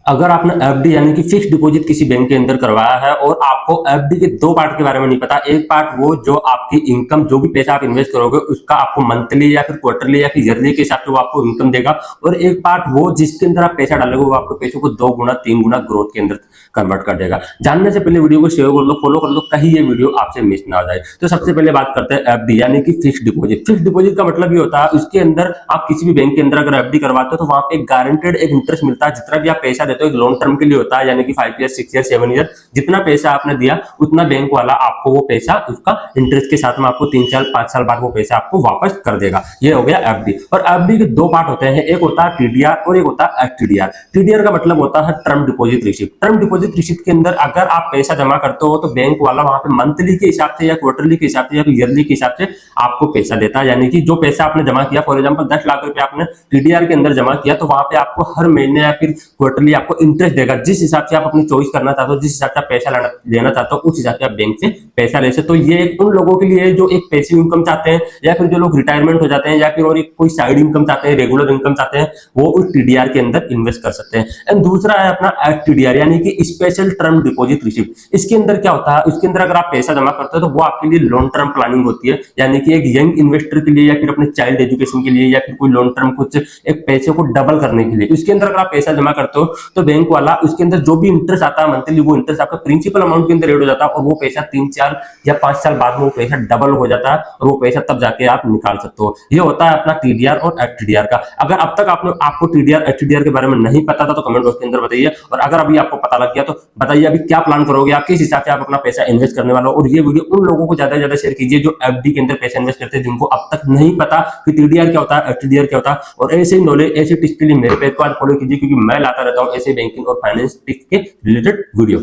अगर आपने एफडी यानी कि फिक्स डिपॉजिट किसी बैंक के अंदर करवाया है और आपको एफडी के दो पार्ट के बारे में नहीं पता, एक पार्ट वो जो आपकी इनकम, जो भी पैसा आप इन्वेस्ट करोगे उसका आपको मंथली या फिर क्वार्टरली या फिर ईयरली के हिसाब से वो आपको इनकम देगा, और एक पार्ट वो जिसके अंदर आप पैसा डालोगे वो आपको पैसों को 2 गुना 3 गुना ग्रोथ के अंदर कन्वर्ट कर देगा। जानने से पहले वीडियो को शेयर कर लो, फॉलो कर लो, कहीं ये वीडियो आपसे मिस ना हो जाए। तो सबसे पहले बात करते हैं एफडी यानी कि फिक्स डिपॉजिट। फिक्स डिपॉजिट का मतलब ये होता है उसके अंदर आप किसी भी बैंक के अंदर अगर एफडी करवाते हो तो वहां पे गारंटेड एक इंटरेस्ट मिलता है। जितना भी आप पैसा देते हो एक लॉन्ग टर्म के लिए होता है, यानी कि 5 ईयर 6 ईयर 7 ईयर, जितना पैसा आपने दिया उतना बैंक वाला आपको वो पैसा उसका इंटरेस्ट के साथ में आपको 3 साल 5 साल बाद वो पैसा आपको वापस कर देगा। ये हो गया एफडी। और एफडी के दो पार्ट होते हैं, एक होता है टीडीआर और एक होता है एफटीडीआर। टीडीआर का मतलब होता है term deposit receipt. Term deposit receipt के अंदर अगर आप पैसा जमा करते हो तो बैंक वाला वहां पे मंथली के हिसाब से या क्वार्टरली के हिसाब से या फिर ईयरली के हिसाब से आपको पैसा देता है। यानी कि जो पैसा आपने जमा किया, फॉर एग्जांपल 10 लाख रुपए आपने टीडीआर के अंदर जमा किया, तो वहां पे आपको हर महीने या फिर क्वार्टरली आपको इंटरेस्ट देगा, जिस हिसाब से आप अपनी चॉइस करना चाहते हो, जिस हिसाब से आप पैसा लेना चाहते हो उस हिसाब से आप बैंक से पैसा ले सकते हो। ये उन लोगों के लिए जो एक पैसिव इनकम चाहते हैं, या फिर जो लोग रिटायरमेंट हो जाते हैं, या फिर और एक कोई साइड इनकम चाहते हैं, रेगुलर इनकम चाहते हैं, वो उस टीडीआर के अंदर इन्वेस्ट कर सकते हैं। एंड दूसरा है अपना एफटीडीआर यानी कि स्पेशल टर्म डिपॉजिट रिसिप्ट। इसके अंदर क्या होता है, उसके अंदर अगर आप पैसा जमा करते हो तो वो आपके लिए लॉन्ग टर्म प्लानिंग होती है, यानी कि एक यंग इन्वेस्टर के लिए या फिर अपने चाइल्ड एजुकेशन के लिए या फिर कोई लॉन्ग टर्म कुछ एक पैसे को डबल करने के लिए। उसके अंदर अगर आप पैसा जमा करते हो तो बैंक वाला उसके अंदर जो भी इंटरेस्ट आता है मंथली, वो इंटरेस्ट आपका प्रिंसिपल अमाउंट के अंदर ऐड हो जाता है, और वो पैसा 3 4 या 5 साल बाद में वो पैसा डबल हो जाता है, और वो पैसा तब जाके आप निकाल सकते हो। ये होता है अपना टीडीआर और एफटीडीआर का। अगर अब तक आपको टीडीआर एफटीडीआर के बारे में नहीं पता था तो कमेंट बॉक्स के अंदर बताइए, और अगर अभी आपको पता लग गया तो बताइए अभी क्या प्लान करोगे, आप किस हिसाब से आप अपना पैसा इन्वेस्ट करने वाले हो। और ये वीडियो उन लोगों को ज्यादा से ज्यादा शेयर कीजिए जो एफडी के अंदर पैसा इन्वेस्ट करते हैं, जिनको अब तक नहीं पता कि टीडीआर क्या होता है, एफटीडीआर क्या होता है। और ऐसे ही नॉलेज, ऐसे टिप्स के लिए मेरे पेज को आज फॉलो कीजिए, क्योंकि मैं लाता रहता हूँ ऐसे बैंकिंग और फाइनेंस टिप्स के रिलेटेड वीडियो।